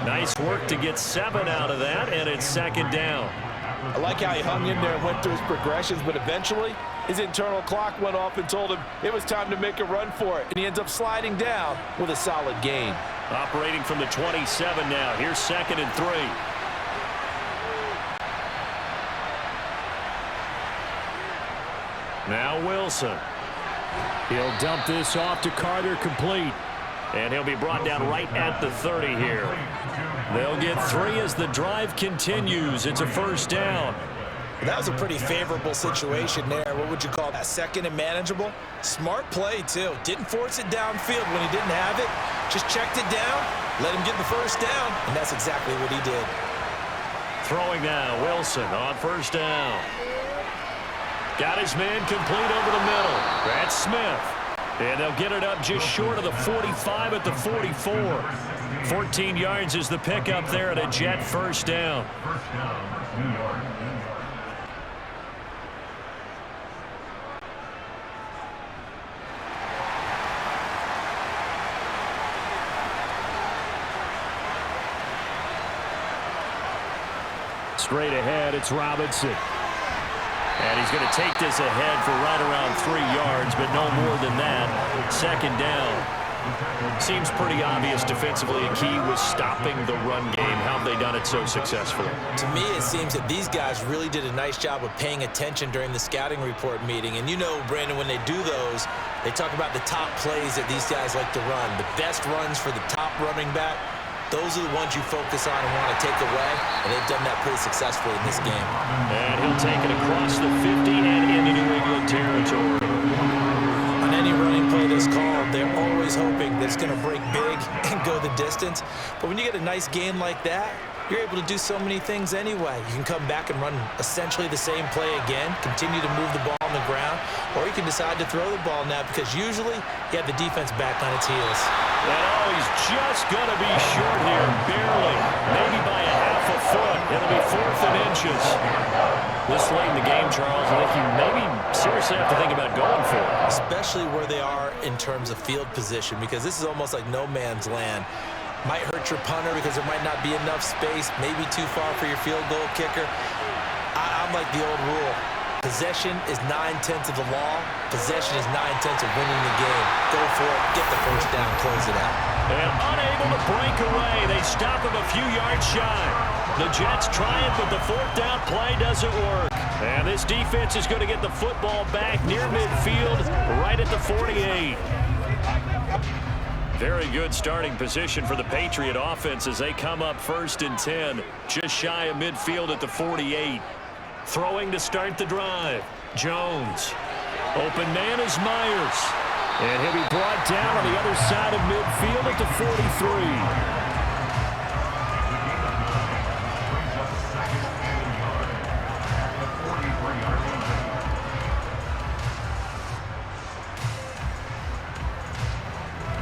Nice work to get 7 out of that, and it's 2nd down. I like how he hung in there and went through his progressions, but eventually his internal clock went off and told him it was time to make a run for it, and he ends up sliding down with a solid gain. Operating from the 27 now. Here's 2nd and 3. Now Wilson. He'll dump this off to Carter, complete. And he'll be brought down right at the 30 here. They'll get 3 as the drive continues. It's a 1st down. That was a pretty favorable situation there. What would you call that? 2nd and manageable? Smart play, too. Didn't force it downfield when he didn't have it. Just checked it down, let him get the 1st down, and that's exactly what he did. Throwing now, Wilson on 1st down. Got his man complete over the middle. That's Smith. And they'll get it up just short of the 45 at the 44. 14 yards is the pickup there at a Jet 1st down. Straight ahead, it's Robinson. And he's going to take this ahead for right around 3 yards, but no more than that. 2nd down. Seems pretty obvious defensively a key was stopping the run game. How have they done it so successfully? To me, it seems that these guys really did a nice job of paying attention during the scouting report meeting. And you know, Brandon, when they do those, they talk about the top plays that these guys like to run. The best runs for the top running back. Those are the ones you focus on and want to take away, and they've done that pretty successfully in this game. And he'll take it across the 50 and into New England territory. On any running play that's called, they're always hoping that it's going to break big and go the distance. But when you get a nice game like that, you're able to do so many things anyway. You can come back and run essentially the same play again, continue to move the ball on the ground, or you can decide to throw the ball now because usually you have the defense back on its heels. And he's just going to be short here, barely, maybe by a half a foot. It'll be 4th and inches. This late in the game, Charles, I think you maybe seriously have to think about going for it. Especially where they are in terms of field position, because this is almost like no man's land. Might hurt your punter because there might not be enough space, maybe too far for your field goal kicker. I'm like the old rule. Possession is 9/10 of the law. Possession is 9/10 of winning the game. Go for it, get the 1st down, close it out. And unable to break away. They stop him a few yards shy. The Jets try it, but the 4th down play doesn't work. And this defense is going to get the football back near midfield, right at the 48. Very good starting position for the Patriot offense as they come up 1st and 10, just shy of midfield at the 48. Throwing to start the drive. Jones. Open man is Myers. And he'll be brought down on the other side of midfield at the 43.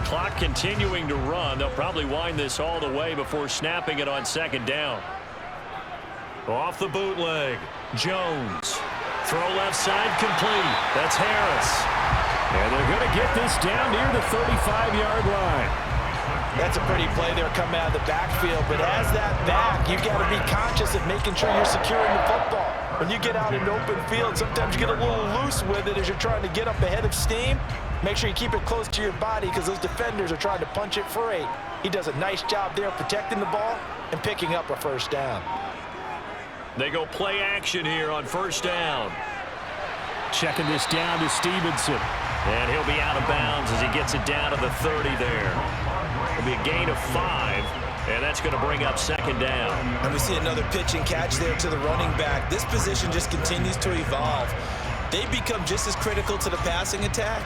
Clock continuing to run. They'll probably wind this all the way before snapping it on 2nd down. Off the bootleg. Jones. Throw left side complete. That's Harris. And they're going to get this down near the 35-yard line. That's a pretty play there coming out of the backfield, but as that back, you've got to be conscious of making sure you're securing the football. When you get out in open field, sometimes you get a little loose with it as you're trying to get up ahead of steam. Make sure you keep it close to your body because those defenders are trying to punch it free. He does a nice job there protecting the ball and picking up a first down. They go play action here on first down. Checking this down to Stevenson. And he'll be out of bounds as he gets it down to the 30 there. It'll be a gain of 5, and that's going to bring up second down. And we see another pitch and catch there to the running back. This position just continues to evolve. They become just as critical to the passing attack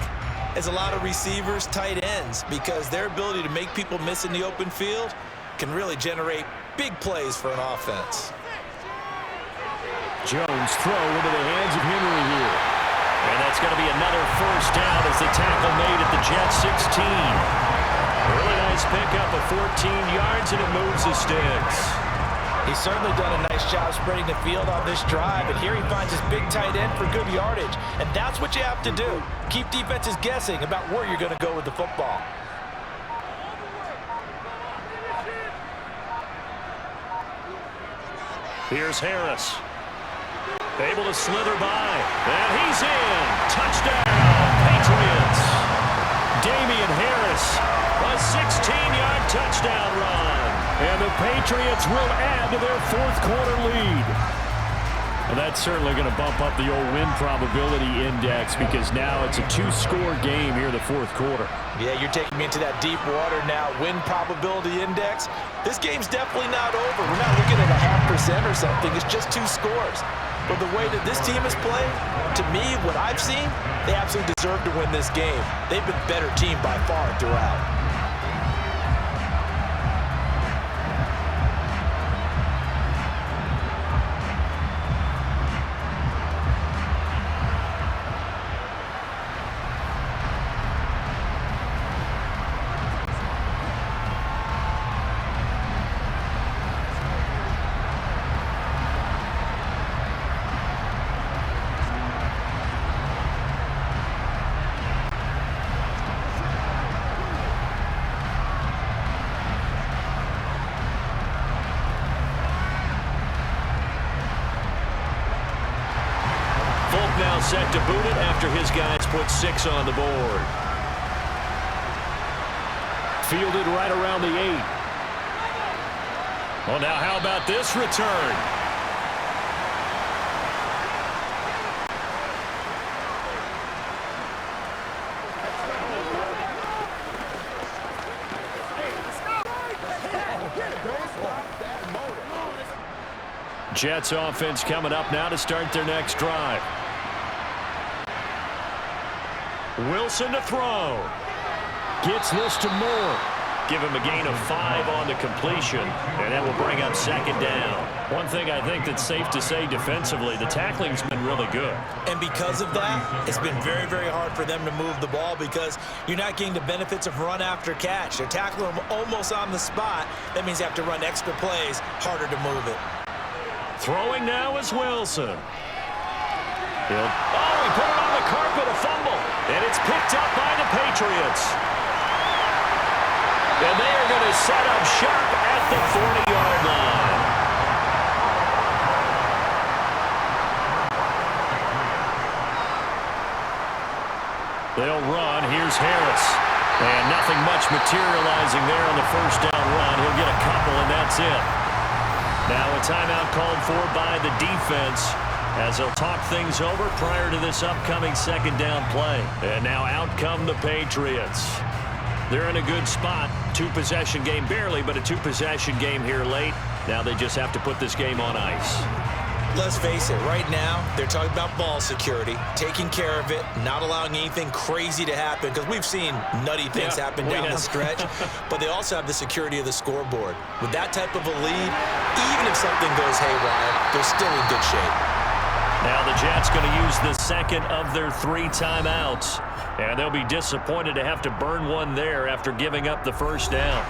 as a lot of receivers, tight ends, because their ability to make people miss in the open field can really generate big plays for an offense. Jones throw into the hands of Henry here. And that's going to be another first down as the tackle made at the Jets 16. Really nice pickup of 14 yards, and it moves the sticks. He's certainly done a nice job spreading the field on this drive, and here he finds his big tight end for good yardage. And that's what you have to do. Keep defenses guessing about where you're going to go with the football. Here's Harris. Able to slither by, and he's in. Touchdown, Patriots. Damian Harris, a 16-yard touchdown run. And the Patriots will add to their fourth quarter lead. Well, that's certainly going to bump up the old win probability index because now it's a 2-score game here in the fourth quarter. Yeah, you're taking me into that deep water now. Win probability index. This game's definitely not over. We're not looking at a 0.5% or something. It's just 2 scores. But the way that this team has played, to me, what I've seen, they absolutely deserve to win this game. They've been a better team by far throughout. Now set to boot it after his guys put 6 on the board. Fielded right around the 8. Well, now how about this return? Jets offense coming up now to start their next drive. Wilson to throw. Gets this to Moore. Give him a gain of 5 on the completion, and that will bring up second down. One thing I think that's safe to say defensively, the tackling's been really good. And because of that, it's been very, very hard for them to move the ball because you're not getting the benefits of run after catch. They're tackling them almost on the spot. That means you have to run extra plays, harder to move it. Throwing now is Wilson. He put it on the carpet, a fumble. And it's picked up by the Patriots. And they are going to set up shop at the 40-yard line. They'll run. Here's Harris. And nothing much materializing there on the first down run. He'll get a couple, and that's it. Now a timeout called for by the defense as they'll talk things over prior to this upcoming second down play. And now out come the Patriots. They're in a good spot. 2-possession game, barely, but a 2-possession game here late. Now they just have to put this game on ice. Let's face it, right now, they're talking about ball security, taking care of it, not allowing anything crazy to happen, because we've seen nutty things happen down the stretch, but they also have the security of the scoreboard. With that type of a lead, even if something goes haywire, they're still in good shape. Now the Jets going to use the second of their 3 timeouts, and they'll be disappointed to have to burn one there after giving up the first down.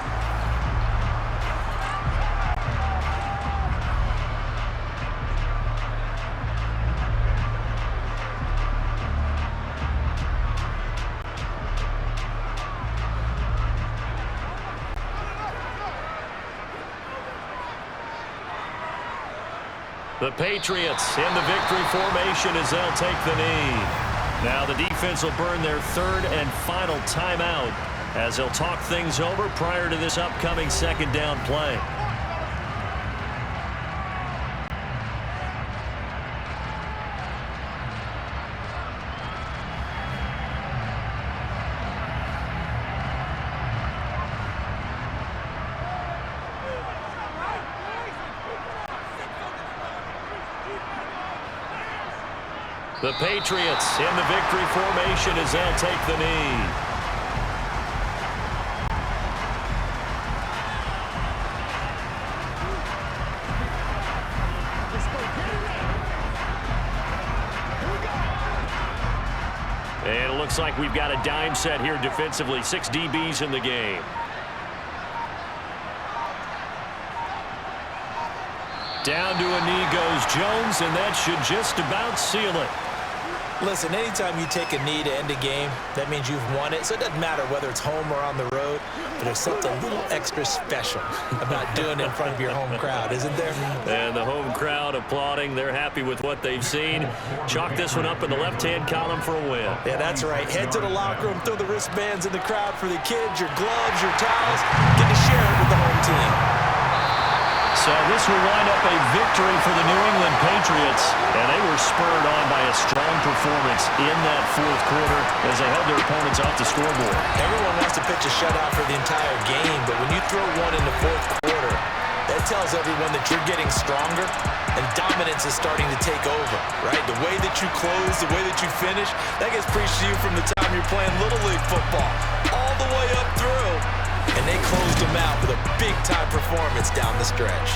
The Patriots in the victory formation as they'll take the knee. Now the defense will burn their third and final timeout as they'll talk things over prior to this upcoming second down play. The Patriots in the victory formation as they'll take the knee. And it looks like we've got a dime set here defensively. 6 DBs in the game. Down to a knee goes Jones, and that should just about seal it. Listen, anytime you take a knee to end a game, that means you've won it. So it doesn't matter whether it's home or on the road, but there's something a little extra special about doing it in front of your home crowd, isn't there? And the home crowd applauding. They're happy with what they've seen. Chalk this one up in the left-hand column for a win. Yeah, that's right. Head to the locker room, throw the wristbands in the crowd for the kids, your gloves, your towels. Get to share it with the home team. So this will wind up a victory for the New England Patriots, and they were spurred on by a strong performance in that fourth quarter as they held their opponents off the scoreboard. Everyone wants to pitch a shutout for the entire game, but when you throw one in the fourth quarter, that tells everyone that you're getting stronger and dominance is starting to take over, right? The way that you close, the way that you finish, that gets preached to you from the time you're playing Little League football all the way up through. And they closed them out with a big-time performance down the stretch.